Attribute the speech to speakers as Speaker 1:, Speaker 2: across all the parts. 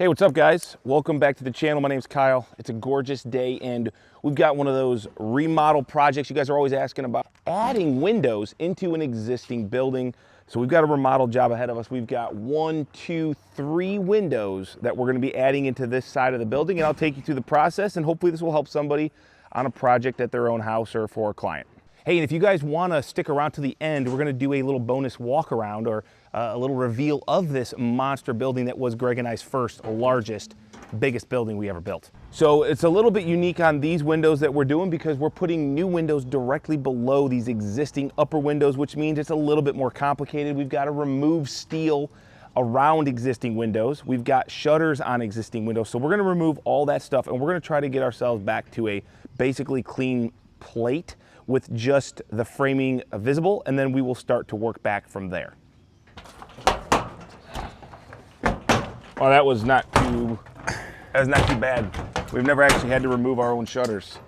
Speaker 1: Hey, what's up guys? Welcome back to the channel. My name's Kyle. It's a gorgeous day and we've got one of those remodel projects you guys are always asking about. Adding windows into an existing building. So we've got a remodel job ahead of us. We've got 1, 2, 3 windows that we're gonna be adding into this side of the building, and I'll take you through the process and hopefully this will help somebody on a project at their own house or for a client. Hey, and if you guys want to stick around to the end, we're going to do a little bonus walk around or a little reveal of this monster building that was Greg and I's first, largest, biggest building we ever built. So it's a little bit unique on these windows that we're doing because we're putting new windows directly below these existing upper windows, which means it's a little bit more complicated. We've got to remove steel around existing windows. We've got shutters on existing windows. So we're going to remove all that stuff and we're going to try to get ourselves back to a basically clean plate with just the framing visible, and then we will start to work back from there. Oh, that was not too bad. We've never actually had to remove our own shutters.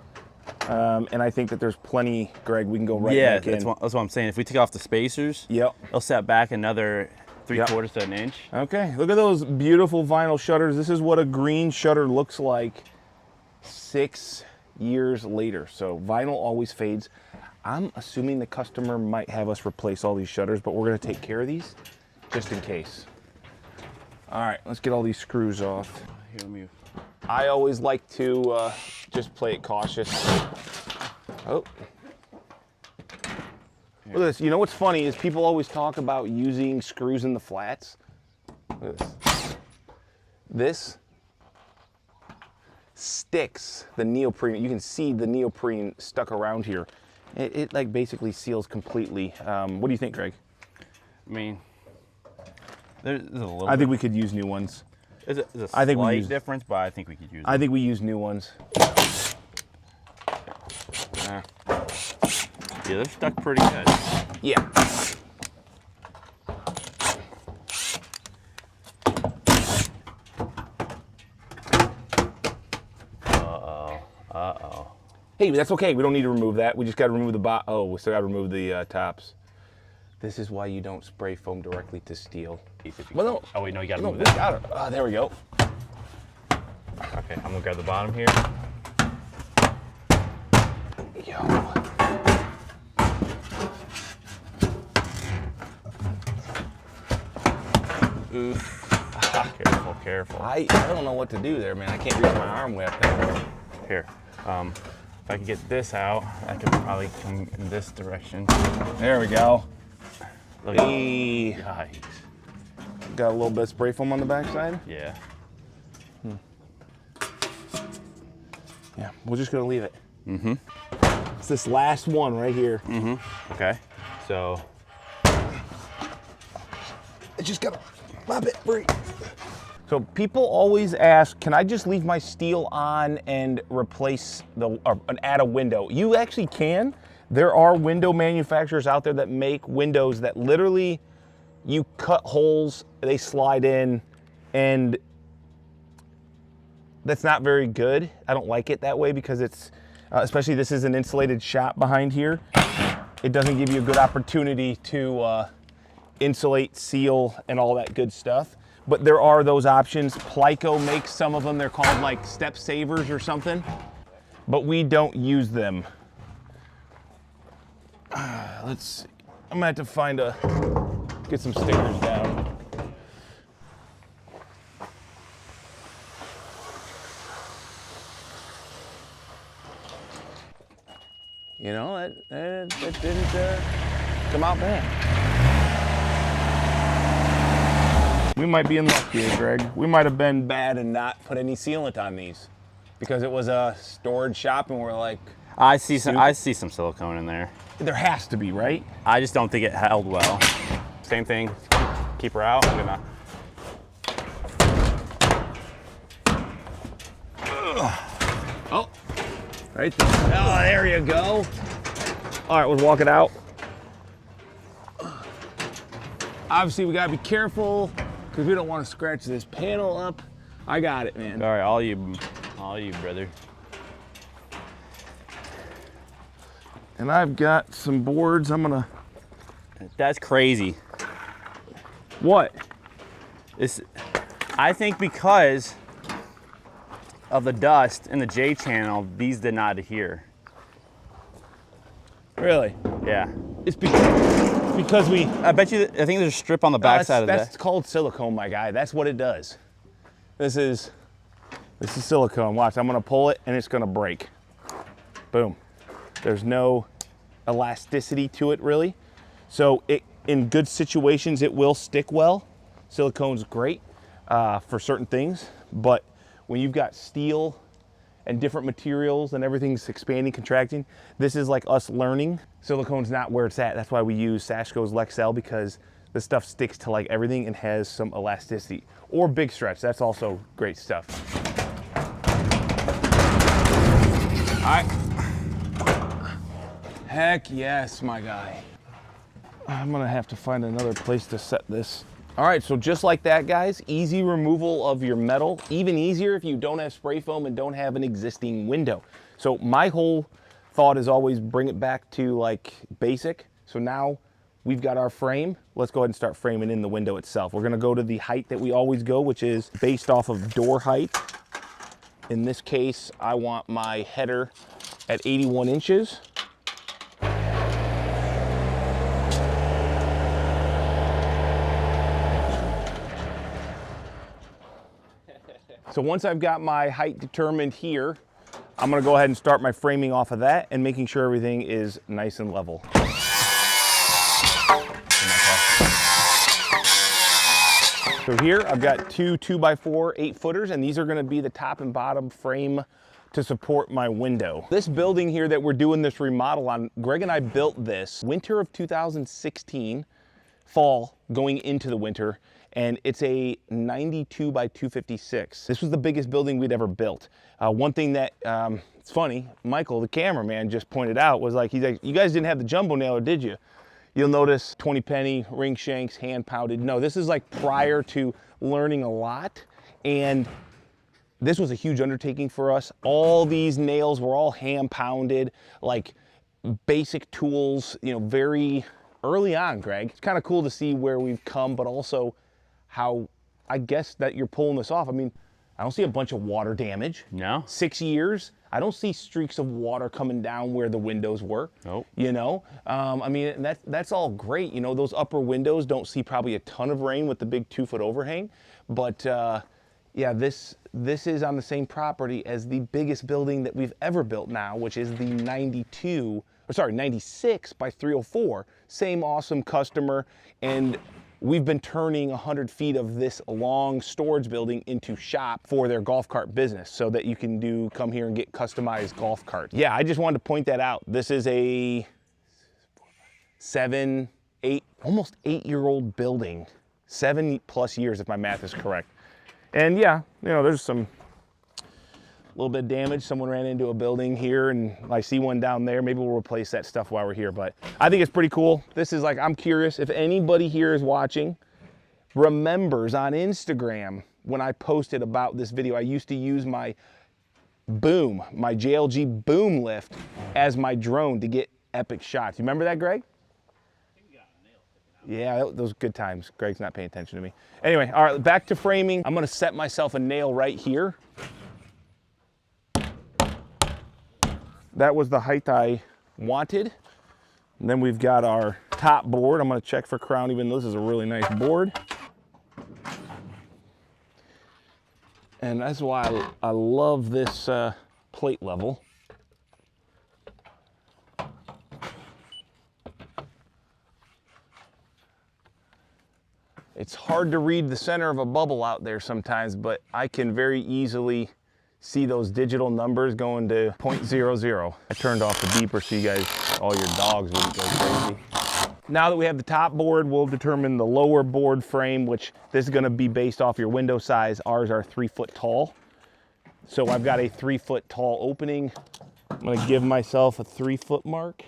Speaker 1: And I think that there's plenty, Greg, we can go right back in.
Speaker 2: Yeah, that's what I'm saying. If we take off the spacers, they'll set back another 3/4 to an inch.
Speaker 1: Okay, look at those beautiful vinyl shutters. This is what a green shutter looks like 6 years later. So vinyl always fades. I'm assuming the customer might have us replace all these shutters, but we're gonna take care of these just in case. All right, let's get all these screws off.
Speaker 2: Here, let me...
Speaker 1: I always like to just play it cautious. Oh. Look at this. You know what's funny is people always talk about using screws in the flats. Look at this. This sticks the neoprene. You can see the neoprene stuck around here. It like basically seals completely. What do you think, Greg?
Speaker 2: I mean, there's a little.
Speaker 1: I think we could use new ones.
Speaker 2: There's a slight difference, but I think we could use them.
Speaker 1: I think we use new ones.
Speaker 2: Yeah, they're stuck pretty good.
Speaker 1: Yeah. Hey, that's okay. We don't need to remove that. We just got to remove the bottom. Oh, we still got to remove the tops. This is why you don't spray foam directly to steel.
Speaker 2: Well, no. Oh wait, no, you got to move this.
Speaker 1: Oh, there we go.
Speaker 2: Okay, I'm gonna grab the bottom here.
Speaker 1: Yo.
Speaker 2: Oof. Careful, careful.
Speaker 1: I don't know what to do there, man. I can't reach my arm way up there.
Speaker 2: Here. If I could get this out, I could probably come in this direction.
Speaker 1: There we go.
Speaker 2: Look.
Speaker 1: Hey.
Speaker 2: Yikes.
Speaker 1: Got a little bit of spray foam on the backside?
Speaker 2: Yeah.
Speaker 1: Yeah, we're just gonna leave it.
Speaker 2: Mm-hmm.
Speaker 1: It's this last one right here.
Speaker 2: Mm-hmm. Okay. So.
Speaker 1: I just gotta pop it free. So people always ask, can I just leave my steel on and replace and add a window? You actually can. There are window manufacturers out there that make windows that literally you cut holes, they slide in, and that's not very good. I don't like it that way because it's, especially this is an insulated shop behind here. It doesn't give you a good opportunity to insulate, seal, and all that good stuff. But there are those options. Plyco makes some of them. They're called like step savers or something, but we don't use them. Let's see. I'm gonna have to get some stickers down. You know, that didn't come out bad. We might be in luck here, Greg. We might have been bad and not put any sealant on these because it was a storage shop and we're like,
Speaker 2: I see some silicone in there.
Speaker 1: There has to be, right?
Speaker 2: I just don't think it held well. Same thing. Keep her out. I'm gonna.
Speaker 1: Oh, right there. Oh, there you go. All right, we'll walk it out. Obviously, we gotta be careful because we don't want to scratch this panel up. I got it, man.
Speaker 2: All right, all you, brother.
Speaker 1: And I've got some boards. I'm gonna.
Speaker 2: That's crazy.
Speaker 1: What?
Speaker 2: This I think because of the dust in the J channel, these did not adhere.
Speaker 1: Really?
Speaker 2: Yeah.
Speaker 1: It's because we...
Speaker 2: I bet you, I think there's a strip on the back side of that.
Speaker 1: That's called silicone, my guy. That's what it does. This is silicone. Watch, I'm gonna pull it and it's gonna break. Boom. There's no elasticity to it really. So in good situations, it will stick well. Silicone's great for certain things, but when you've got steel and different materials and everything's expanding, contracting, this is like us learning. Silicone's not where it's at. That's why we use Sashco's Lexel, because this stuff sticks to like everything and has some elasticity. Or Big Stretch, that's also great stuff. All right. Heck yes, my guy. I'm gonna have to find another place to set this. All right, so just like that, guys, easy removal of your metal. Even easier if you don't have spray foam and don't have an existing window. So my whole thought is always bring it back to like basic. So now we've got our frame. Let's go ahead and start framing in the window itself. We're gonna go to the height that we always go, which is based off of door height. In this case, I want my header at 81 inches. So once I've got my height determined here, I'm gonna go ahead and start my framing off of that and making sure everything is nice and level. So here I've got two 2x4 8-footers, and these are gonna be the top and bottom frame to support my window. This building here that we're doing this remodel on, Greg and I built this winter of 2016, fall going into the winter, and it's a 92 by 256. This was the biggest building we'd ever built. One thing that, it's funny, Michael, the cameraman, just pointed out was like, he's like, you guys didn't have the jumbo nailer, did you? You'll notice 20 penny, ring shanks, hand pounded. No, this is like prior to learning a lot. And this was a huge undertaking for us. All these nails were all hand pounded, like basic tools, you know, very early on, Greg. It's kind of cool to see where we've come, but also how, I guess, that you're pulling this off. I mean, I don't see a bunch of water damage.
Speaker 2: No.
Speaker 1: 6 years. I don't see streaks of water coming down where the windows were. Nope. You know, I mean, that's all great. You know, those upper windows don't see probably a ton of rain with the big 2-foot overhang, but yeah, this is on the same property as the biggest building that we've ever built now, which is the 96 by 304. Same awesome customer, and we've been turning 100 feet of this long storage building into shop for their golf cart business, so that you can come here and get customized golf carts. Yeah, I just wanted to point that out. This is a 7, 8, almost 8-year-old building. 7+ years if my math is correct. And yeah, you know, there's some little bit of damage. Someone ran into a building here, and I see one down there. Maybe we'll replace that stuff while we're here, but I think it's pretty cool. This is like, I'm curious if anybody here is watching, remembers on Instagram when I posted about this video, I used to use my boom, my JLG boom lift as my drone to get epic shots. You remember that, Greg? Yeah, those good times. Greg's not paying attention to me. Anyway, all right, back to framing. I'm gonna set myself a nail right here. That was the height I wanted. And then we've got our top board. I'm gonna check for crown, even though this is a really nice board. And that's why I love this plate level. It's hard to read the center of a bubble out there sometimes, but I can very easily see those digital numbers going to 0.00. I turned off the beeper so you guys, all your dogs wouldn't go crazy. Now that we have the top board, we'll determine the lower board frame, which this is gonna be based off your window size. Ours are 3 foot tall. So I've got a 3 foot tall opening. I'm gonna give myself a 3 foot mark.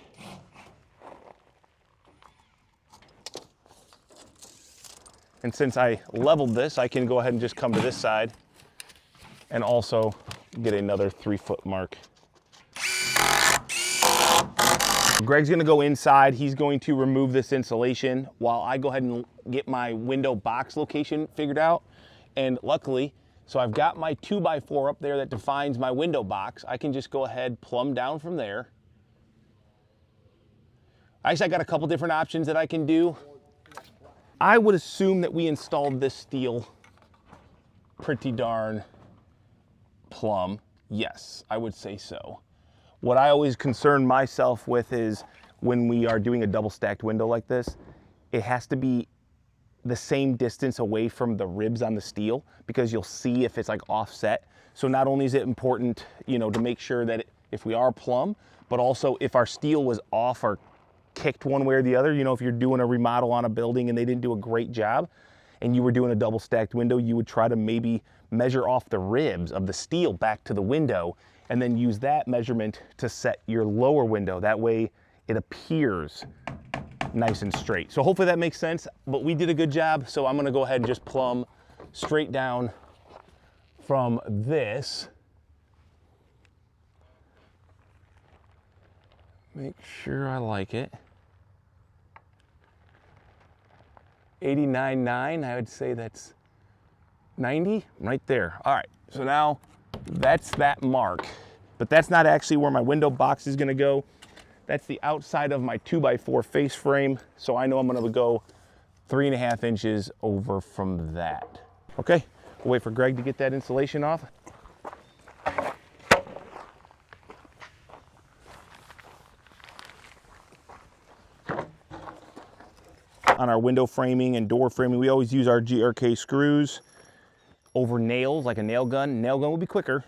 Speaker 1: And since I leveled this, I can go ahead and just come to this side and also get another 3 foot mark. Greg's gonna go inside. He's going to remove this insulation while I go ahead and get my window box location figured out. And luckily, so I've got my 2x4 up there that defines my window box. I can just go ahead, plumb down from there. Actually, I got a couple different options that I can do. I would assume that we installed this steel pretty darn plumb. Yes, I would say so. What I always concern myself with is when we are doing a double stacked window like this, it has to be the same distance away from the ribs on the steel, because you'll see if it's like offset. So not only is it important, you know, to make sure that if we are plumb, but also if our steel was off or kicked one way or the other, you know, if you're doing a remodel on a building and they didn't do a great job and you were doing a double stacked window, you would try to maybe measure off the ribs of the steel back to the window and then use that measurement to set your lower window. That way it appears nice and straight. So hopefully that makes sense, but we did a good job. So I'm gonna go ahead and just plumb straight down from this. Make sure I like it. 89.9, I would say that's 90, right there. All right, so now that's that mark, but that's not actually where my window box is gonna go. That's the outside of my 2x4 face frame. So I know I'm gonna go 3.5 inches over from that. Okay, we'll wait for Greg to get that insulation off. On our window framing and door framing, we always use our GRK screws over nails, like a nail gun. Nail gun will be quicker,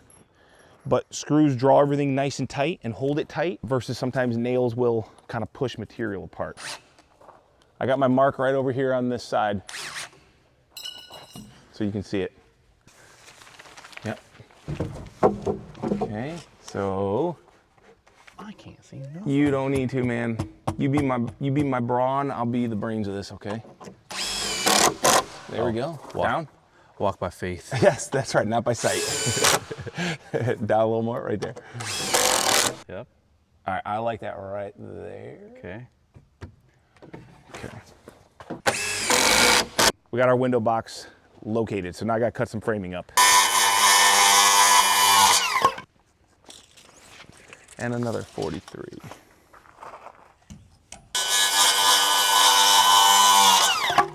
Speaker 1: but screws draw everything nice and tight and hold it tight, versus sometimes nails will kind of push material apart. I got my mark right over here on this side, so you can see it. Yep. Okay, so
Speaker 2: I can't see nothing.
Speaker 1: you don't need to, man. You be my brawn, I'll be the brains of this, okay? There we go. Down.
Speaker 2: Walk by faith.
Speaker 1: Yes, that's right, not by sight. Down a little more, right there.
Speaker 2: Yep.
Speaker 1: All right, I like that right there.
Speaker 2: Okay.
Speaker 1: Okay. We got our window box located, so now I gotta cut some framing up. And another 43.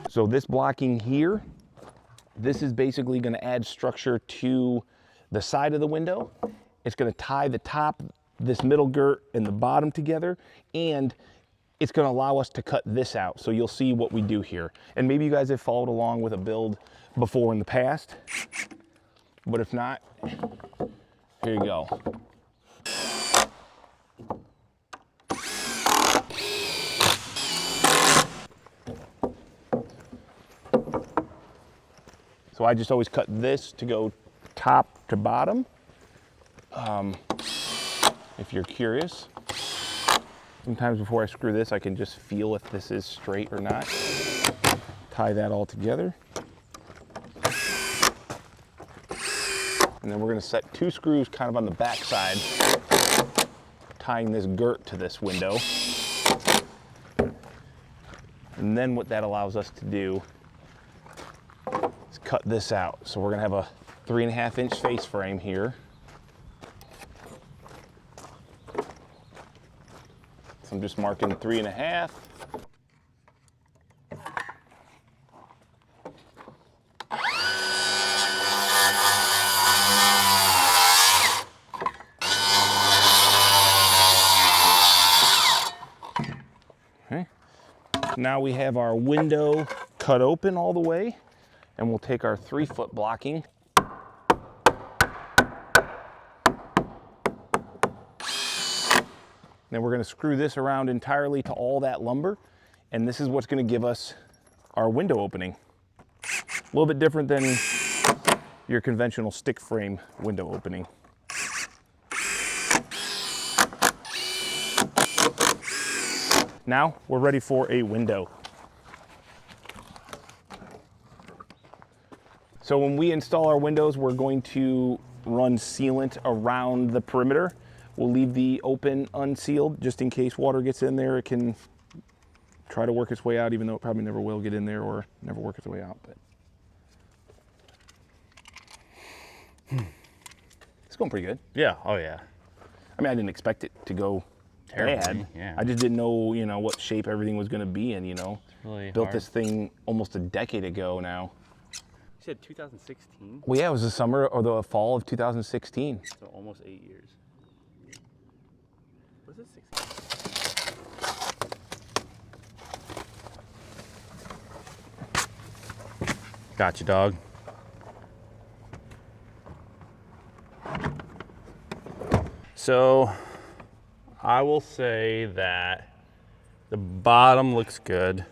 Speaker 1: So this blocking here, this is basically gonna add structure to the side of the window. It's gonna tie the top, this middle girt, and the bottom together, and it's gonna allow us to cut this out. So you'll see what we do here. And maybe you guys have followed along with a build before in the past, but if not, here you go. So I just always cut this to go top to bottom, if you're curious. Sometimes before I screw this, I can just feel if this is straight or not. Tie that all together. And then we're gonna set 2 screws kind of on the back side, tying this girt to this window. And then what that allows us to do is cut this out. So we're gonna have a 3.5 inch face frame here. So I'm just marking 3.5. Okay. Now we have our window cut open all the way, and we'll take our 3-foot blocking. Then we're going to screw this around entirely to all that lumber, and this is what's going to give us our window opening. A little bit different than your conventional stick frame window opening. Now we're ready for a window. So when we install our windows, we're going to run sealant around the perimeter. We'll leave the open unsealed just in case water gets in there. It can try to work its way out, even though it probably never will get in there or never work its way out. But It's going pretty good.
Speaker 2: Yeah, oh yeah.
Speaker 1: I mean, I didn't expect it to go bad.
Speaker 2: Yeah.
Speaker 1: I just didn't know, you know, what shape everything was going to be in, you know.
Speaker 2: It's really
Speaker 1: Built
Speaker 2: hard.
Speaker 1: this thing almost a decade ago now.
Speaker 2: You said 2016?
Speaker 1: Well, yeah, it was the summer or the fall of 2016.
Speaker 2: So almost 8 years. Was it 16? Got you, dog. So I will say that the bottom looks good.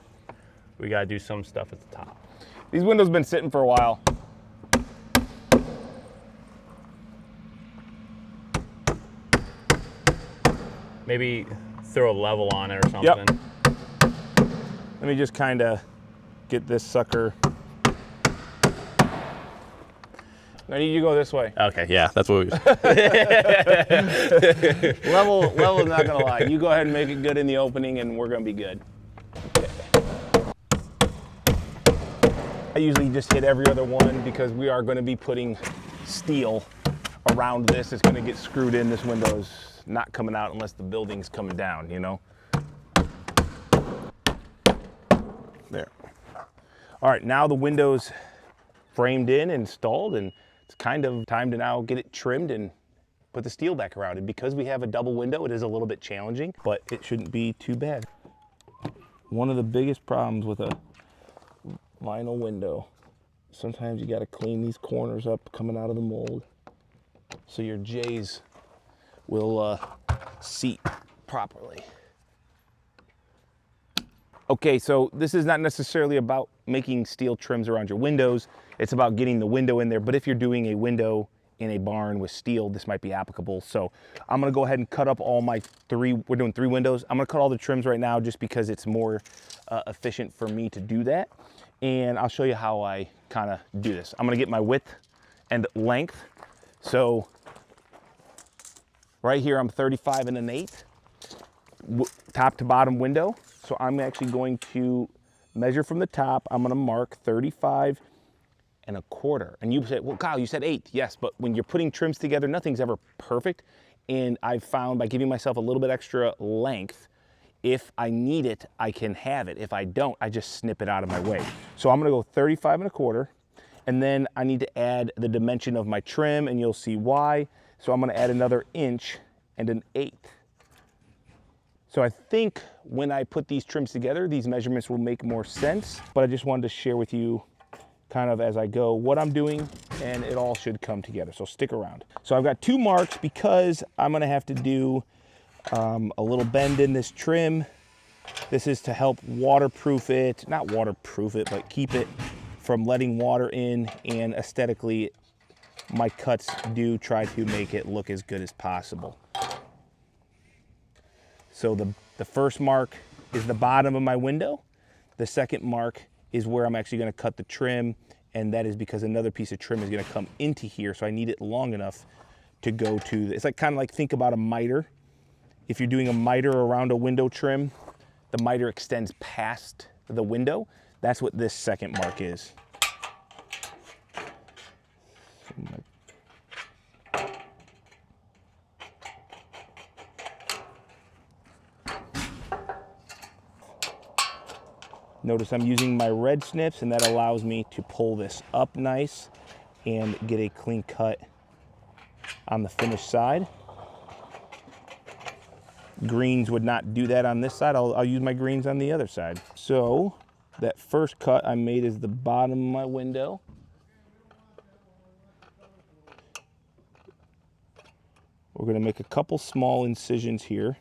Speaker 2: We gotta do some stuff at the top.
Speaker 1: These windows been sitting for a while.
Speaker 2: Maybe throw a level on it or something.
Speaker 1: Let me just kind of get this sucker. I need you to go this way.
Speaker 2: Okay, yeah, that's what we
Speaker 1: Level, not gonna lie. You go ahead and make it good in the opening and we're gonna be good. I usually just hit every other one because we are gonna be putting steel around this. It's gonna get screwed in. This window's not coming out unless the building's coming down, you know? There. All right, now the window's framed in, installed, and it's kind of time to now get it trimmed and put the steel back around it. Because we have a double window, it is a little bit challenging, but it shouldn't be too bad. One of the biggest problems with a vinyl window, sometimes you got to clean these corners up coming out of the mold so your J's will seat properly. Okay, so this is not necessarily about making steel trims around your windows. It's about getting the window in there. But if you're doing a window in a barn with steel, this might be applicable. So I'm gonna go ahead and cut up all my we're doing 3 windows. I'm gonna cut all the trims right now just because it's more efficient for me to do that. And I'll show you how I kind of do this. I'm gonna get my width and length. So right here, I'm 35 1/8, top to bottom window. So I'm actually going to measure from the top. I'm gonna mark 35 1/4. And you said, well, Kyle, you said 8. Yes, but when you're putting trims together, nothing's ever perfect. And I've found by giving myself a little bit extra length, if I need it, I can have it. If I don't, I just snip it out of my way. So I'm gonna go 35 1/4. And then I need to add the dimension of my trim, and you'll see why. So I'm gonna add another 1 1/8. So I think when I put these trims together, these measurements will make more sense, but I just wanted to share with you kind of as I go what I'm doing, and it all should come together, so stick around. So I've got 2 marks because I'm gonna have to do a little bend in this trim. This is to help waterproof it, not waterproof it, but keep it from letting water in, and aesthetically, my cuts do try to make it look as good as possible. So the first mark is the bottom of my window. The second mark is where I'm actually gonna cut the trim, and that is because another piece of trim is gonna come into here, so I need it long enough to go to, it's like kind of like, think about a miter. If you're doing a miter around a window trim, the miter extends past the window. That's what this second mark is. Notice I'm using my red snips, and that allows me to pull this up nice and get a clean cut on the finished side. Greens would not do that on this side. I'll use my greens on the other side. So that first cut I made is the bottom of my window. We're gonna make a couple small incisions here.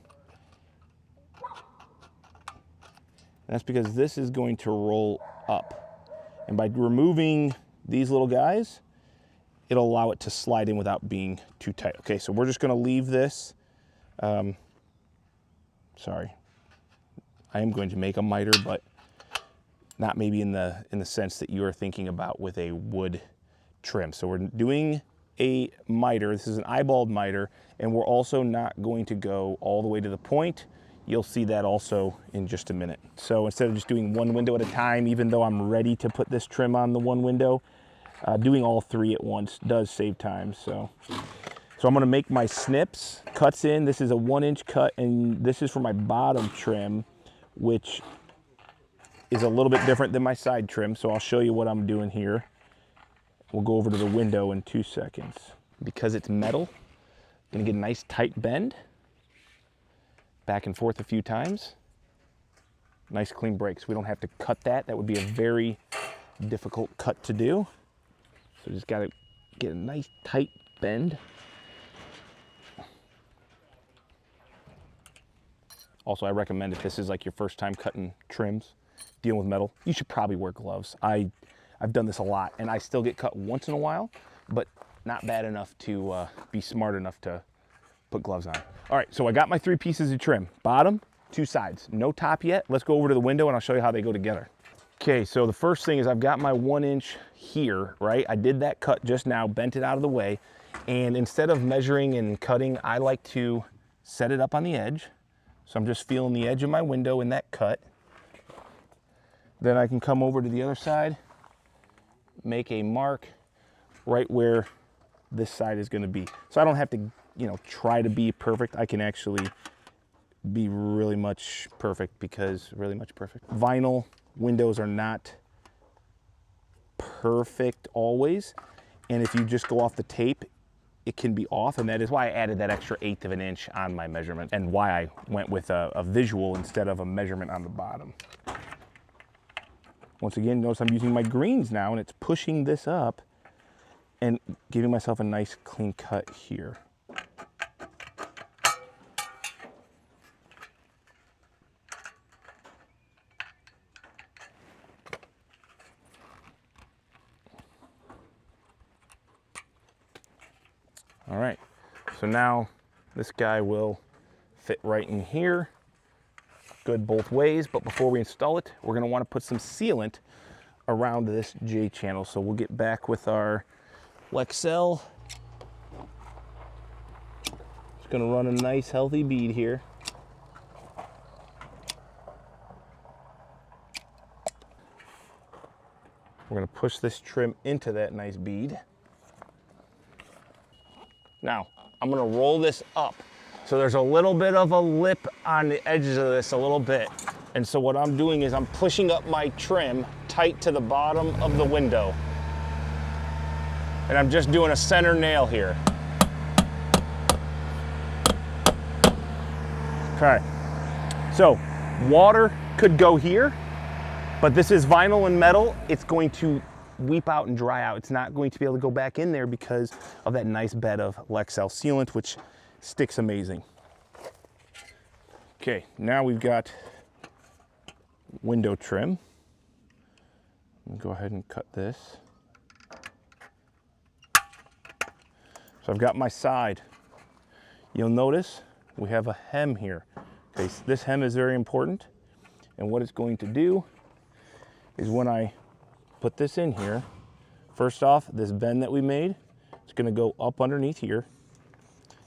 Speaker 1: That's because this is going to roll up. And by removing these little guys, it'll allow it to slide in without being too tight. Okay, so we're just gonna leave this. Sorry, I am going to make a miter, but not maybe in the sense that you are thinking about with a wood trim. So we're doing a miter. This is an eyeballed miter, and we're also not going to go all the way to the point. You'll see that also in just a minute. So instead of just doing 1 window at a time, even though I'm ready to put this trim on the 1 window, doing all 3 at once does save time. So So I'm gonna make my snips, cuts in. This is a 1-inch cut, and this is for my bottom trim, which is a little bit different than my side trim. So I'll show you what I'm doing here. We'll go over to the window in 2 seconds. Because it's metal, I'm gonna get a nice tight bend, back and forth a few times. Nice clean break, so we don't have to cut that. That would be a very difficult cut to do. So just gotta get a nice tight bend. Also, I recommend if this is like your first time cutting trims, dealing with metal, you should probably wear gloves. I've done this a lot, and I still get cut once in a while, but not bad enough to be smart enough to put gloves on. All right, so I got my 3 pieces of trim. Bottom, 2 sides. No top yet. Let's go over to the window, and I'll show you how they go together. Okay, so the first thing is I've got my 1-inch here, right? I did that cut just now, bent it out of the way, and instead of measuring and cutting, I like to set it up on the edge. So I'm just feeling the edge of my window in that cut. Then I can come over to the other side, make a mark right where this side is gonna be. So I don't have to, you know, try to be perfect. I can actually be really much perfect because really much perfect. Vinyl windows are not perfect always. And if you just go off the tape, it can be off, and that is why I added that extra 1/8 of an inch on my measurement and why I went with a visual instead of a measurement on the bottom. Once again, notice I'm using my greens now, and it's pushing this up and giving myself a nice clean cut here. All right, so now this guy will fit right in here. Good both ways, but before we install it, we're gonna wanna put some sealant around this J channel. So we'll get back with our Lexel. Just gonna run a nice healthy bead here. We're gonna push this trim into that nice bead. Now, I'm gonna roll this up. So there's a little bit of a lip on the edges of this, a little bit. And so what I'm doing is I'm pushing up my trim tight to the bottom of the window. And I'm just doing a center nail here. Okay, so water could go here, but this is vinyl and metal. It's going to weep out and dry out. It's not going to be able to go back in there because of that nice bed of Lexel sealant, which sticks amazing. Okay, now we've got window trim. Go ahead and cut this. So I've got my side. You'll notice we have a hem here. Okay, so this hem is very important. And what it's going to do is when I put this in here, first off, this bend that we made, it's gonna go up underneath here.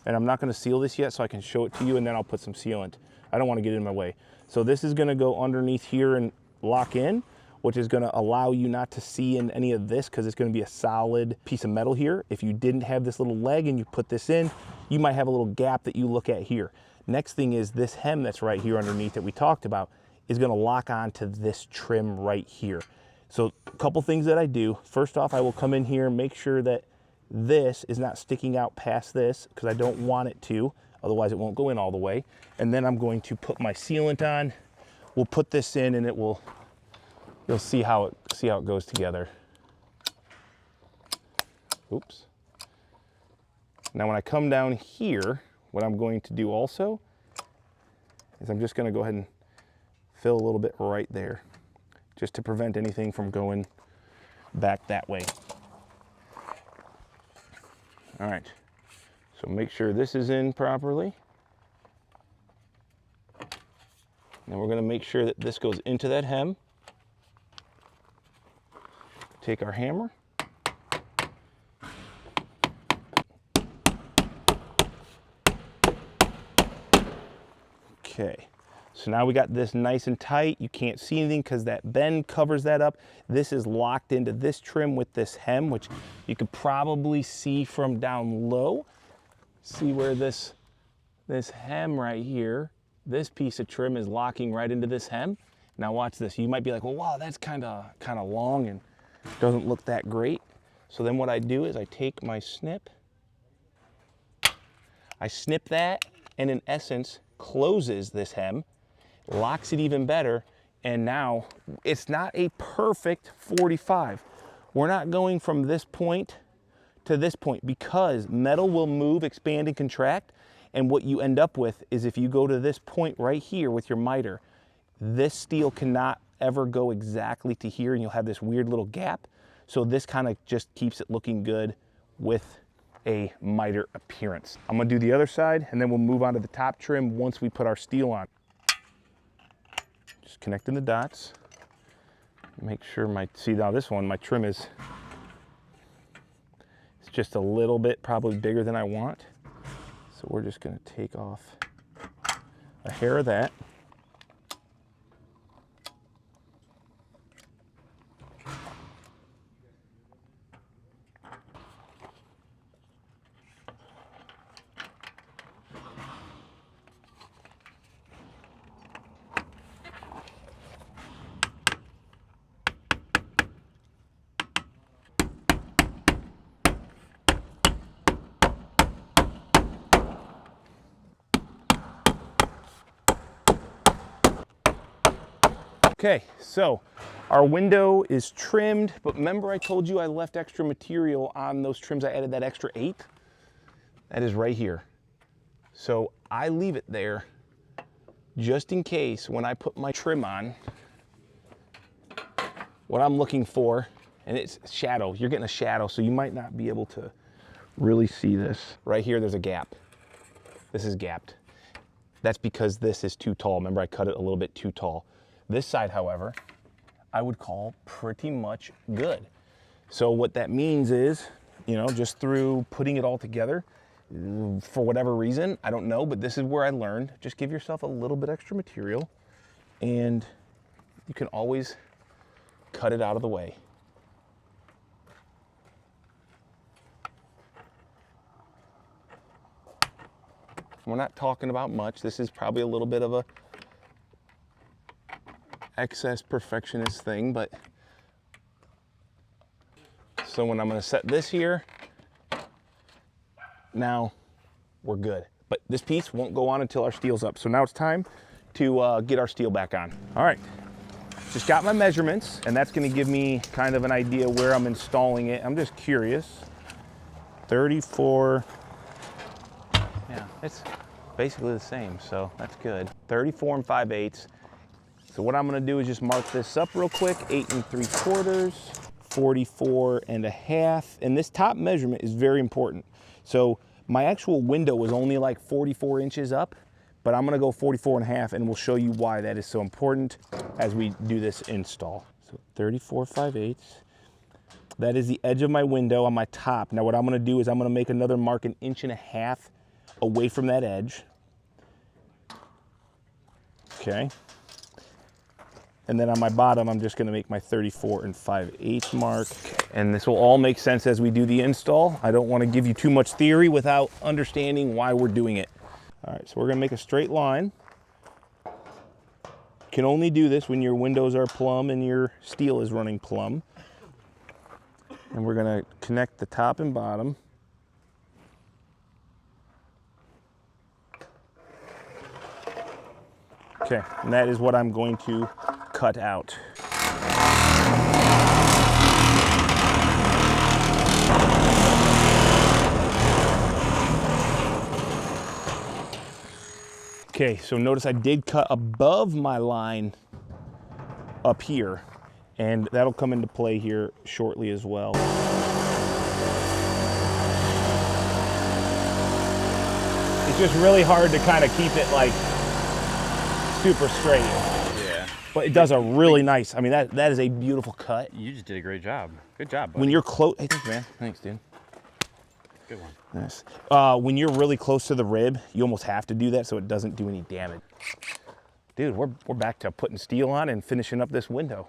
Speaker 1: And I'm not gonna seal this yet so I can show it to you, and then I'll put some sealant. I don't wanna get in my way. So this is gonna go underneath here and lock in, which is gonna allow you not to see in any of this because it's gonna be a solid piece of metal here. If you didn't have this little leg and you put this in, you might have a little gap that you look at here. Next thing is this hem that's right here underneath that we talked about is gonna lock onto this trim right here. So a couple things that I do. First off, I will come in here and make sure that this is not sticking out past this because I don't want it to, otherwise it won't go in all the way. And then I'm going to put my sealant on. We'll put this in and it will, you'll see how it goes together. Oops. Now when I come down here, what I'm going to do also is I'm just gonna go ahead and fill a little bit right there, just to prevent anything from going back that way. All right, so make sure this is in properly. Now we're gonna make sure that this goes into that hem. Take our hammer. Okay. So now we got this nice and tight. You can't see anything because that bend covers that up. This is locked into this trim with this hem, which you could probably see from down low. See where this hem right here, this piece of trim is locking right into this hem. Now watch this. You might be like, well, wow, that's kind of long and doesn't look that great. So then what I do is I take my snip, I snip that, and in essence closes this hem, locks it even better, and now it's not a perfect 45. We're not going from this point to this point because metal will move, expand, and contract. And what you end up with is if you go to this point right here with your miter, this steel cannot ever go exactly to here and you'll have this weird little gap. So this kind of just keeps it looking good with a miter appearance. I'm gonna do the other side and then we'll move on to the top trim once we put our steel on. Just connecting the dots. Make sure see now this one, my trim is, it's just a little bit probably bigger than I want. So we're just gonna take off a hair of that. Okay, so our window is trimmed, but remember I told you I left extra material on those trims. I added that extra 8. That is right here. So I leave it there just in case when I put my trim on, what I'm looking for, and it's shadow. You're getting a shadow, so you might not be able to really see this. Right here, there's a gap. This is gapped. That's because this is too tall. Remember, I cut it a little bit too tall. This side, however, I would call pretty much good. So what that means is, you know, just through putting it all together, for whatever reason, I don't know, but this is where I learned, just give yourself a little bit extra material and you can always cut it out of the way. We're not talking about much. This is probably a little bit of a excess perfectionist thing, but so when I'm going to set this here, now we're good. But this piece won't go on until our steel's up. So now it's time to get our steel back on. All right, just got my measurements, and that's going to give me kind of an idea where I'm installing it. I'm just curious. 34, yeah, it's basically the same, so that's good. 34 5/8. So what I'm gonna do is just mark this up real quick, 8 3/4, 44 1/2, and this top measurement is very important. So my actual window was only like 44 inches up, but I'm gonna go 44 1/2, and we'll show you why that is so important as we do this install. So 34 5/8. That is the edge of my window on my top. Now what I'm gonna do is I'm gonna make another mark 1.5 inches away from that edge. Okay. And then on my bottom, I'm just gonna make my 34 5/8 mark. And this will all make sense as we do the install. I don't wanna give you too much theory without understanding why we're doing it. All right, so we're gonna make a straight line. You can only do this when your windows are plumb and your steel is running plumb. And we're gonna connect the top and bottom. Okay, and that is what I'm going to cut out. Okay, so notice I did cut above my line up here, and that'll come into play here shortly as well. It's just really hard to kind of keep it like super straight.
Speaker 2: Yeah.
Speaker 1: But it does a really nice, I mean, that is a beautiful cut.
Speaker 2: You just did a great job. Good job, buddy.
Speaker 1: When you're close, hey, thanks, man. Thanks, dude.
Speaker 2: Good one.
Speaker 1: Nice. When you're really close to the rib, you almost have to do that so it doesn't do any damage. Dude, we're back to putting steel on and finishing up this window.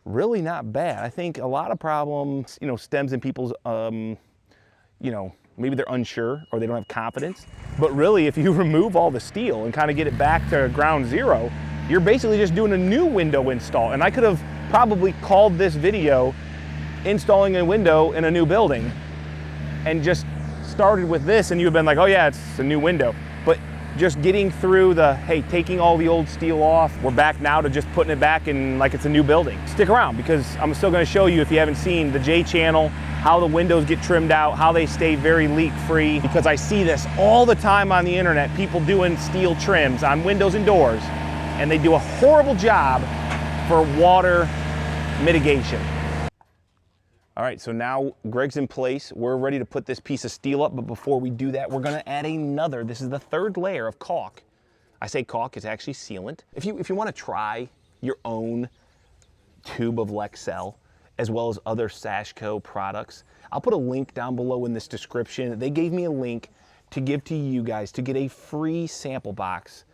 Speaker 1: Really not bad. I think a lot of problems, you know, stems in people's, you know, maybe they're unsure or they don't have confidence. But really, if you remove all the steel and kind of get it back to ground zero, you're basically just doing a new window install. And I could have probably called this video installing a window in a new building and just started with this, and you've been like, oh yeah, it's a new window. But just getting through the, hey, taking all the old steel off, we're back now to just putting it back in like it's a new building. Stick around, because I'm still gonna show you, if you haven't seen the J channel, how the windows get trimmed out, how they stay very leak free, because I see this all the time on the internet, people doing steel trims on windows and doors, and they do a horrible job for water mitigation. All right, so now Greg's in place. We're ready to put this piece of steel up, but before we do that, we're gonna add another. This is the third layer of caulk. I say caulk, it's actually sealant. If you wanna try your own tube of Lexel, as well as other Sashco products, I'll put a link down below in this description. They gave me a link to give to you guys to get a free sample box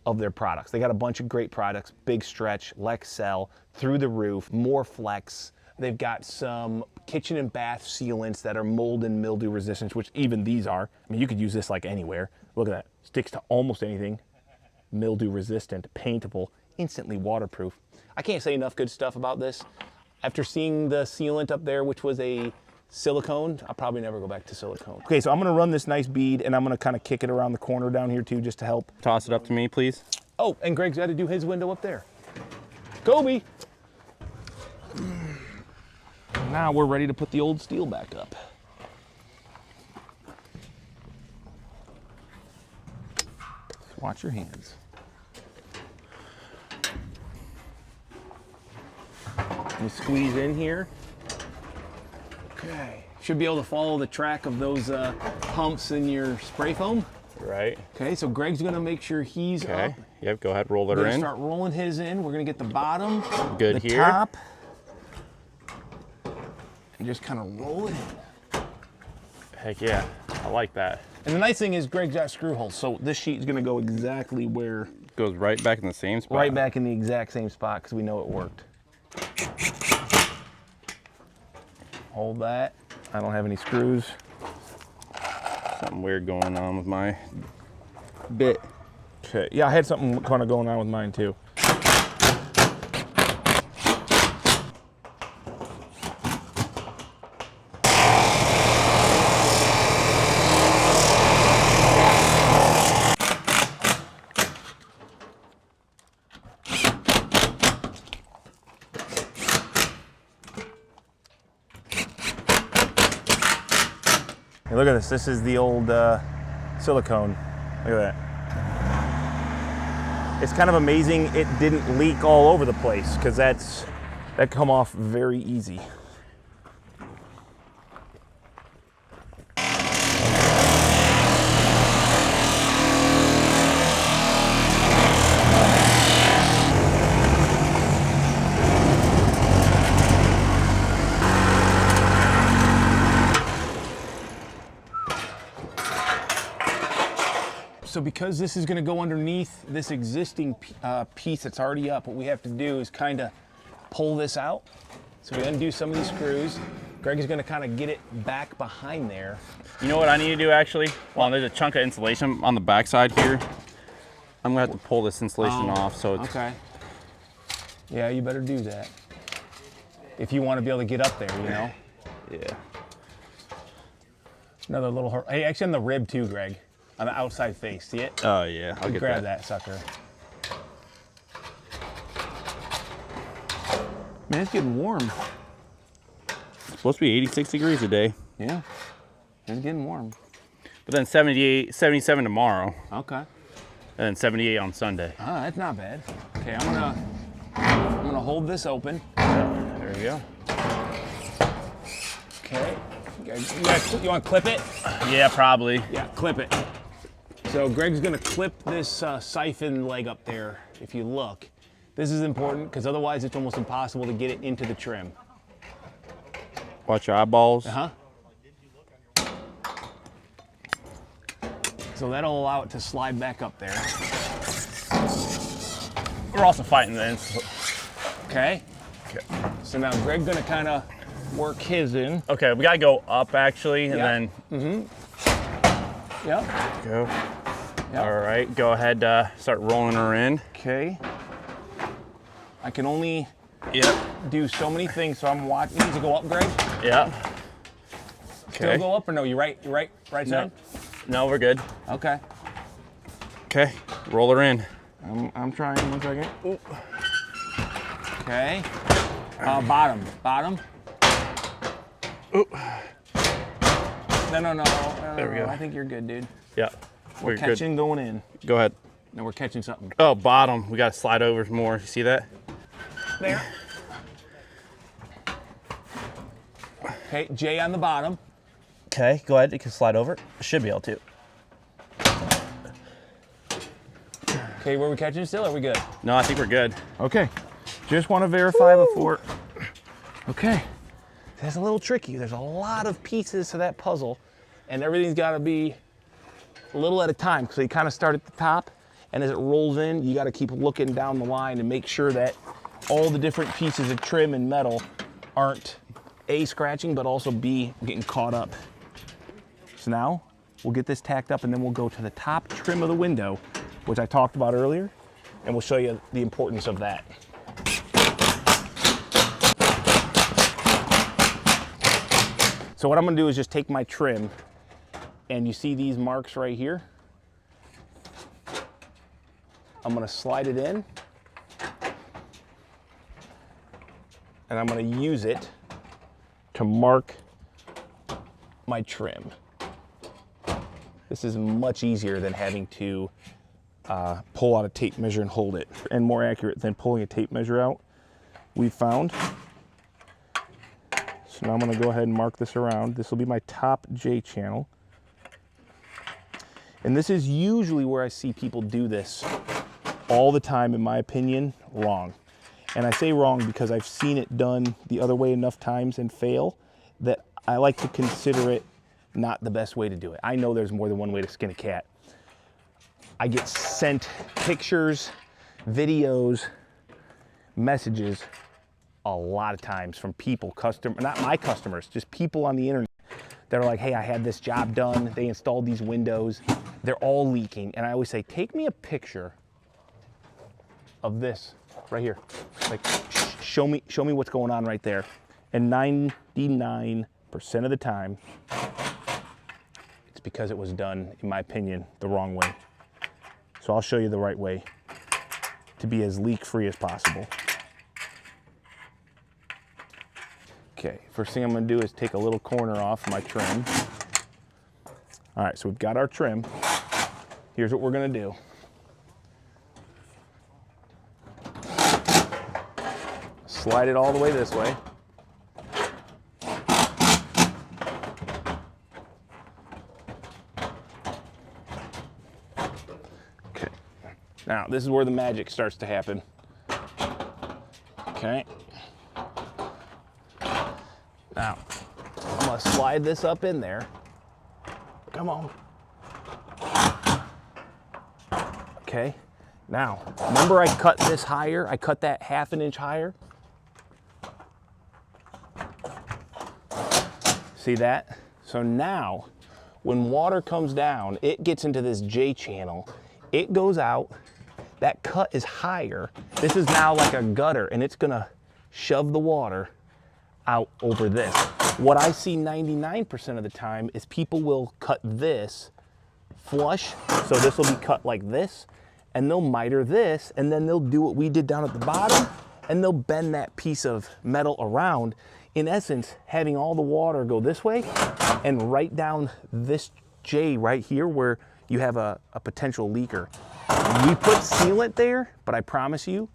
Speaker 1: of their products. They got a bunch of great products, Big Stretch, Lexel, Through the Roof, More Flex. They've got some kitchen and bath sealants that are mold and mildew resistant, which even these are. I mean, you could use this like anywhere. Look at that, sticks to almost anything. Mildew resistant, paintable, instantly waterproof. I can't say enough good stuff about this. After seeing the sealant up there, which was a silicone, I'll probably never go back to silicone. Okay, so I'm gonna run this nice bead, and I'm gonna kind of kick it around the corner down here too, just to help.
Speaker 2: Toss it up to me, please.
Speaker 1: Oh, and Greg's got to do his window up there. Kobe. Now we're ready to put the old steel back up. Watch your hands. You squeeze in here. Okay. Should be able to follow the track of those pumps in your spray foam.
Speaker 2: Right.
Speaker 1: Okay, so Greg's gonna make sure he's up.
Speaker 2: Yep, go ahead, roll it
Speaker 1: We're gonna
Speaker 2: in.
Speaker 1: start rolling his in. We're gonna get the bottom,
Speaker 2: Good
Speaker 1: the
Speaker 2: here.
Speaker 1: top, and just kind of roll it in.
Speaker 2: Heck yeah, I like that.
Speaker 1: And the nice thing is Greg's got screw holes, so this sheet is gonna go exactly where,
Speaker 2: Goes right back in the same spot.
Speaker 1: right back in the exact same spot, because we know it worked. Hold that. I don't have any screws.
Speaker 2: Something weird going on with my bit.
Speaker 1: Okay, yeah, I had something kind of going on with mine too. Hey, look at this. This is the old silicone. Look at that. It's kind of amazing it didn't leak all over the place, because that come off very easy. So because this is gonna go underneath this existing piece that's already up, what we have to do is kind of pull this out. So we undo some of these screws. Greg is gonna kind of get it back behind there.
Speaker 2: You know what I need to do actually? Well, there's a chunk of insulation on the back side here. I'm gonna have to pull this insulation off, so it's...
Speaker 1: Okay. Yeah, you better do that. If you want to be able to get up there, you know?
Speaker 2: Yeah.
Speaker 1: Another little, hey, actually on the rib too, Greg. On the outside face, see it?
Speaker 2: Oh yeah, I'll get
Speaker 1: grab that sucker. Man, it's getting warm.
Speaker 2: It's supposed to be 86 degrees today.
Speaker 1: Yeah, it's getting warm.
Speaker 2: But then 78, 77 tomorrow.
Speaker 1: Okay.
Speaker 2: And then 78 on Sunday.
Speaker 1: Ah, that's not bad. Okay, I'm gonna hold this open.
Speaker 2: There you go.
Speaker 1: Okay. You want to clip it?
Speaker 2: Yeah, probably.
Speaker 1: Yeah, clip it. So Greg's gonna clip this siphon leg up there. If you look, this is important because otherwise it's almost impossible to get it into the trim.
Speaker 2: Watch your eyeballs.
Speaker 1: So that'll allow it to slide back up there.
Speaker 2: We're also fighting this.
Speaker 1: Okay. So now Greg's gonna kind of work his in.
Speaker 2: Okay, we gotta go up actually, and then.
Speaker 1: Yep.
Speaker 2: Go.
Speaker 1: Yep.
Speaker 2: All right, go ahead, start rolling her in.
Speaker 1: Okay. I can only
Speaker 2: Yep.
Speaker 1: do so many things, so I'm watching. Needs to go up, Greg?
Speaker 2: Yep.
Speaker 1: Still go up or no? You right side?
Speaker 2: No. No, we're good.
Speaker 1: Okay.
Speaker 2: Okay, roll her in.
Speaker 1: I'm trying, 1 second. Ooh. Okay. Bottom.
Speaker 2: Ooh.
Speaker 1: No.
Speaker 2: There we go.
Speaker 1: I think you're good, dude.
Speaker 2: Yeah,
Speaker 1: We're catching, going in.
Speaker 2: Go ahead.
Speaker 1: No, we're catching something.
Speaker 2: Oh, bottom. We got to slide over more. You see that?
Speaker 1: There. Okay, J on the bottom.
Speaker 2: Okay, go ahead. You can slide over. Should be able to.
Speaker 1: Okay, were we catching still? Or are we good?
Speaker 2: No, I think we're good.
Speaker 1: Okay. Just want to verify before. Okay. That's a little tricky. There's a lot of pieces to that puzzle, and everything's got to be a little at a time. So you kind of start at the top, and as it rolls in, you got to keep looking down the line and make sure that all the different pieces of trim and metal aren't A, scratching, but also B, getting caught up. So now we'll get this tacked up, and then we'll go to the top trim of the window, which I talked about earlier, and we'll show you the importance of that. So what I'm gonna do is just take my trim, and you see these marks right here? I'm gonna slide it in, and I'm gonna use it to mark my trim. This is much easier than having to pull out a tape measure and hold it, and more accurate than pulling a tape measure out, we found. So now I'm gonna go ahead and mark this around. This will be my top J channel. And this is usually where I see people do this all the time, in my opinion, wrong. And I say wrong because I've seen it done the other way enough times and fail that I like to consider it not the best way to do it. I know there's more than one way to skin a cat. I get sent pictures, videos, messages a lot of times from people, not my customers, just people on the internet that are like, hey, I had this job done. They installed these windows. They're all leaking. And I always say, take me a picture of this right here. Like, show me what's going on right there. And 99% of the time, it's because it was done, in my opinion, the wrong way. So I'll show you the right way to be as leak-free as possible. Okay, first thing I'm gonna do is take a little corner off my trim. All right, so we've got our trim. Here's what we're gonna do. Slide it all the way this way. Okay, now this is where the magic starts to happen. Okay. Now, I'm gonna slide this up in there. Come on. Okay, now, remember I cut this higher? I cut that 1/2 inch higher. See that? So now, when water comes down, it gets into this J channel, it goes out, that cut is higher. This is now like a gutter, and it's gonna shove the water out over this. What I see 99% of the time is people will cut this flush, so this will be cut like this, and they'll miter this, and then they'll do what we did down at the bottom, and they'll bend that piece of metal around, in essence, having all the water go this way and right down this J right here where you have a potential leaker. We put sealant there, but I promise you,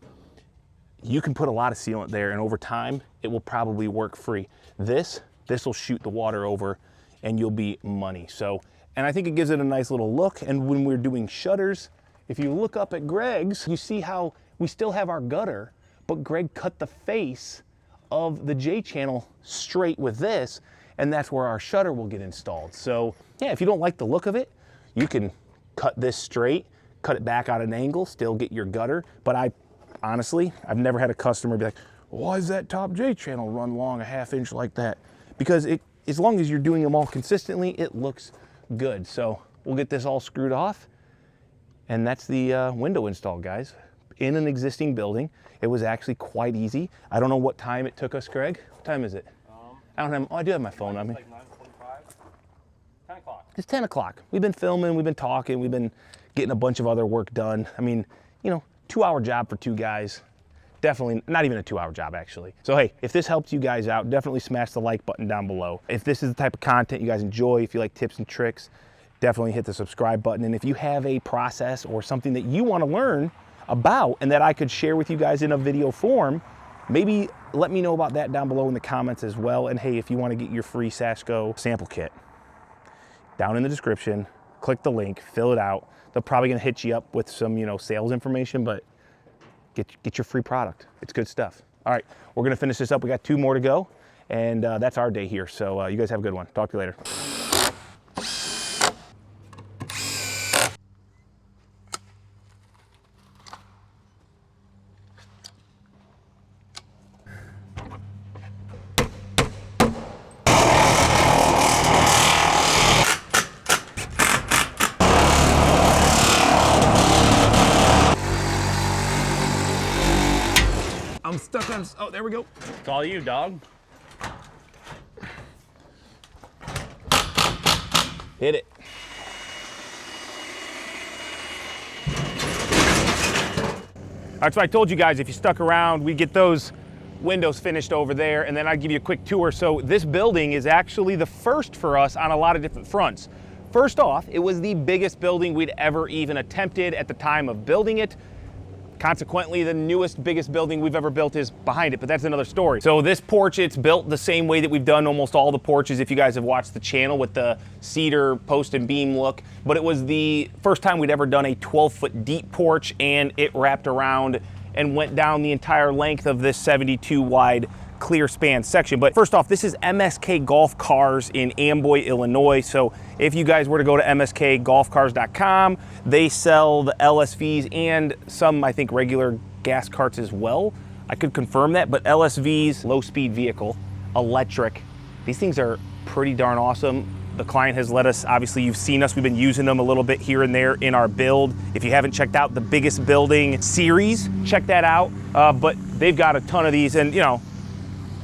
Speaker 1: you can put a lot of sealant there, and over time, it will probably work free. This will shoot the water over, and you'll be money. So, and I think it gives it a nice little look. And when we're doing shutters, if you look up at Greg's, you see how we still have our gutter, but Greg cut the face of the J channel straight with this, and that's where our shutter will get installed. So yeah, if you don't like the look of it, you can cut this straight, cut it back at an angle, still get your gutter. But honestly, I've never had a customer be like, why does that top J channel run long 1/2 inch like that? Because as long as you're doing them all consistently, it looks good. So we'll get this all screwed off. And that's the window install, guys. In an existing building. It was actually quite easy. I don't know what time it took us, Greg. What time is it? I don't have, oh, I do have my phone on me.
Speaker 2: Like 9:45, 10 o'clock.
Speaker 1: It's 10 o'clock. We've been filming, we've been talking, we've been getting a bunch of other work done. I mean, you know, 2-hour job for 2 guys. Definitely not even a 2-hour job, actually. So hey, if this helps you guys out, definitely smash the like button down below. If this is the type of content you guys enjoy, if you like tips and tricks, definitely hit the subscribe button. And if you have a process or something that you want to learn about and that I could share with you guys in a video form, maybe let me know about that down below in the comments as well. And hey, if you want to get your free Sashco sample kit, down in the description, click the link, fill it out. They're probably gonna hit you up with some, you know, sales information, but get your free product. It's good stuff. All right, we're gonna finish this up. We got 2 more to go, and that's our day here. So you guys have a good one. Talk to you later. I'm stuck on, oh, there we go.
Speaker 2: It's all you, dog.
Speaker 1: Hit it. All right, so I told you guys if you stuck around, we get those windows finished over there, and then I'd give you a quick tour. So this building is actually the first for us on a lot of different fronts. First off, it was the biggest building we'd ever even attempted at the time of building it. Consequently, the newest, biggest building we've ever built is behind it, but that's another story. So this porch, it's built the same way that we've done almost all the porches, if you guys have watched the channel, with the cedar post and beam look. But it was the first time we'd ever done a 12-foot deep porch, and it wrapped around and went down the entire length of this 72 wide clear span section. But first off, this is MSK Golf Cars in Amboy, Illinois. So if you guys were to go to mskgolfcars.com, they sell the LSVs and some, I think, regular gas carts as well. I could confirm that, but LSVs, low speed vehicle, electric, these things are pretty darn awesome. The client has let us, obviously you've seen us, we've been using them a little bit here and there in our build. If you haven't checked out the Biggest Building series, check that out. But they've got a ton of these, and you know,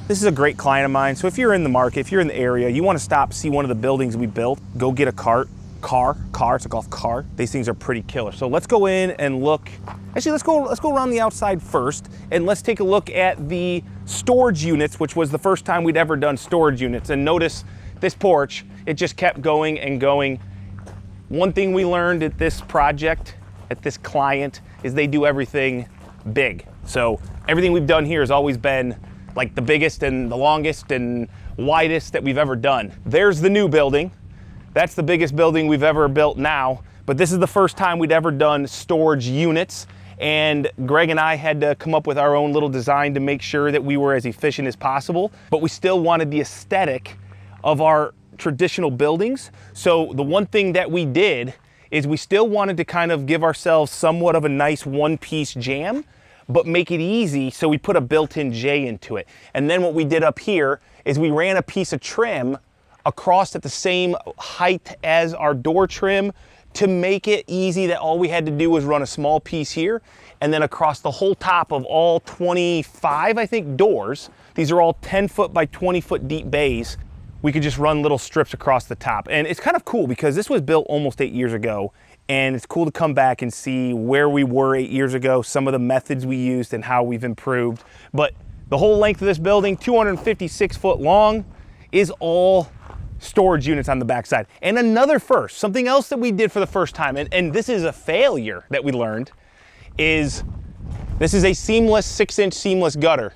Speaker 1: this is a great client of mine. So if you're in the market, if you're in the area, you want to stop, see one of the buildings we built, go get a car, it's a golf car. These things are pretty killer. So let's go in and look. Actually, let's go around the outside first, and let's take a look at the storage units, which was the first time we'd ever done storage units. And notice this porch, it just kept going and going. One thing we learned at this project, at this client, is they do everything big. So everything we've done here has always been like the biggest and the longest and widest that we've ever done. There's the new building. That's the biggest building we've ever built now, but this is the first time we'd ever done storage units. And Greg and I had to come up with our own little design to make sure that we were as efficient as possible, but we still wanted the aesthetic of our traditional buildings. So the one thing that we did is we still wanted to kind of give ourselves somewhat of a nice one-piece jam, but make it easy, so we put a built-in J into it. And then what we did up here is we ran a piece of trim across at the same height as our door trim to make it easy that all we had to do was run a small piece here, and then across the whole top of all 25, I think, doors, these are all 10-foot by 20-foot deep bays, we could just run little strips across the top. And it's kind of cool because this was built almost 8 years ago, and it's cool to come back and see where we were 8 years ago, some of the methods we used and how we've improved. But the whole length of this building, 256 foot long, is all storage units on the backside. And another first, something else that we did for the first time, and this is a failure that we learned, is this is a seamless 6-inch seamless gutter.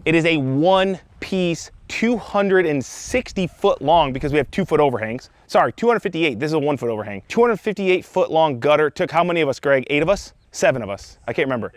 Speaker 1: It is a one-piece 260 foot long, because we have 2-foot overhangs. Sorry, 258, this is a 1-foot overhang. 258 foot long gutter. Took how many of us, Greg? 8 of us? 7 of us, I can't remember.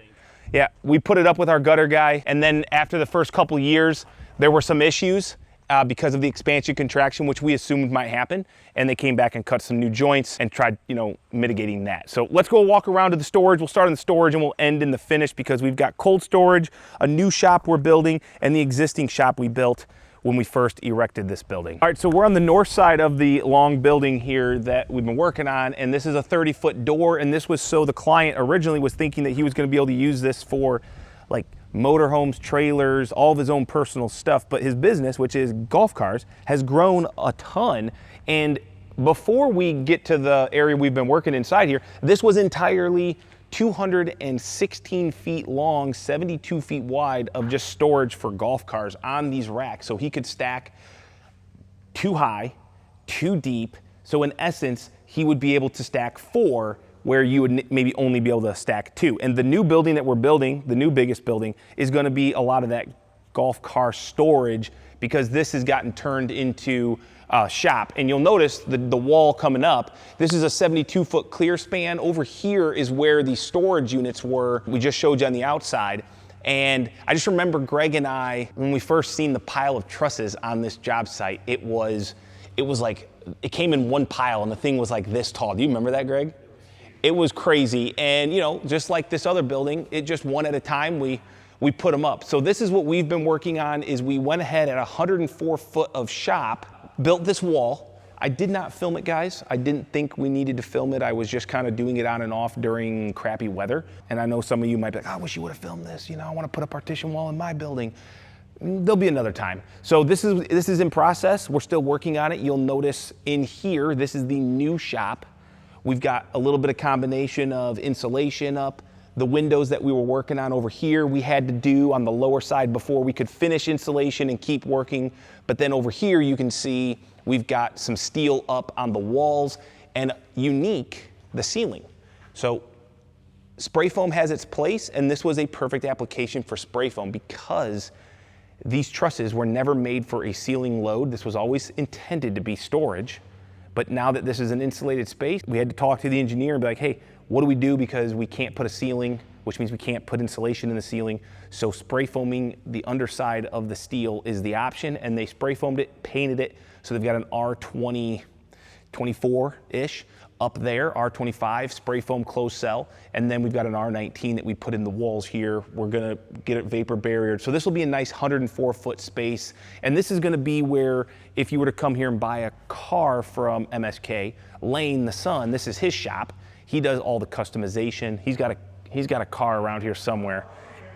Speaker 1: Yeah, we put it up with our gutter guy, and then after the first couple years, there were some issues because of the expansion contraction, which we assumed might happen, and they came back and cut some new joints and tried, you know, mitigating that. So let's go walk around to the storage. We'll start in the storage and we'll end in the finish, because we've got cold storage, a new shop we're building, and the existing shop we built when we first erected this building. All right, so we're on the north side of the long building here that we've been working on, and this is a 30-foot door, and this was so the client originally was thinking that he was gonna be able to use this for like motorhomes, trailers, all of his own personal stuff, but his business, which is golf cars, has grown a ton. And before we get to the area we've been working inside here, this was entirely 216 feet long, 72 feet wide of just storage for golf cars on these racks. So he could stack too high, too deep. So in essence, he would be able to stack 4 where you would maybe only be able to stack 2. And the new building that we're building, the new biggest building, is gonna be a lot of that golf car storage, because this has gotten turned into a shop. And you'll notice the wall coming up, this is a 72-foot clear span. Over here is where the storage units were. We just showed you on the outside. And I just remember Greg and I, when we first seen the pile of trusses on this job site, it was like, it came in one pile and the thing was like this tall. Do you remember that, Greg? It was crazy. And you know, just like this other building, it just one at a time, we put them up. So this is what we've been working on, is we went ahead at 104 foot of shop, built this wall. I did not film it, guys. I didn't think we needed to film it. I was just kind of doing it on and off during crappy weather. And I know some of you might be like, I wish you would have filmed this. You know, I want to put a partition wall in my building. There'll be another time. So this is in process. We're still working on it. You'll notice in here, this is the new shop. We've got a little bit of combination of insulation up. The windows that we were working on over here, we had to do on the lower side before we could finish insulation and keep working. But then over here, you can see we've got some steel up on the walls and unique, the ceiling. So spray foam has its place, and this was a perfect application for spray foam because these trusses were never made for a ceiling load. This was always intended to be storage. But now that this is an insulated space, we had to talk to the engineer and be like, hey, what do we do, because we can't put a ceiling, which means we can't put insulation in the ceiling. So spray foaming the underside of the steel is the option, and they spray foamed it, painted it. So they've got an R20, 24-ish up there, R25 spray foam closed cell. And then we've got an R19 that we put in the walls here. We're gonna get it vapor barriered. So this will be a nice 104-foot space. And this is gonna be where, if you were to come here and buy a car from MSK, Lane, the son, this is his shop. He does all the customization. He's got a car around here somewhere.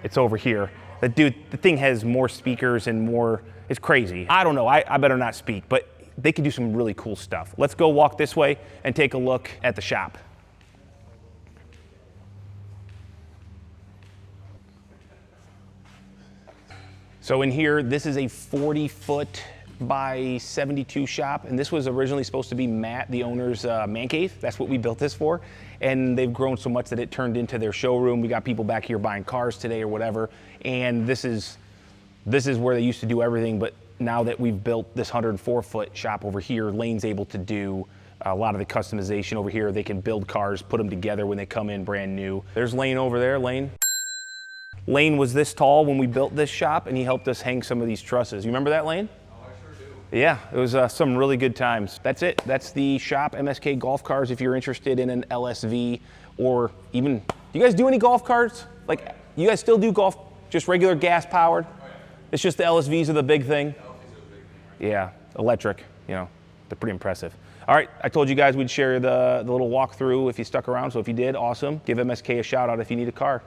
Speaker 1: It's over here. The thing has more speakers and more, it's crazy. I don't know, I better not speak, but they can do some really cool stuff. Let's go walk this way and take a look at the shop. So in here, this is a 40-foot by 72 shop, and this was originally supposed to be Matt, the owner's man cave. That's what we built this for, and they've grown so much that it turned into their showroom. We got people back here buying cars today or whatever, and this is where they used to do everything. But now that we've built this 104-foot shop over here, Lane's able to do a lot of the customization over here. They can build cars, put them together when they come in brand new. There's Lane over there. Lane was this tall when we built this shop, and he helped us hang some of these trusses. You remember that, Lane? Yeah, it was some really good times. That's it. That's the shop, MSK Golf Cars. If you're interested in an LSV, or even, do you guys do any golf cars? Like, you guys still do golf, just regular gas powered? Oh, yeah. It's just the LSVs are the big thing? Yeah, electric, you know, they're pretty impressive. All right, I told you guys we'd share the little walkthrough if you stuck around, so if you did, awesome. Give MSK a shout out if you need a car.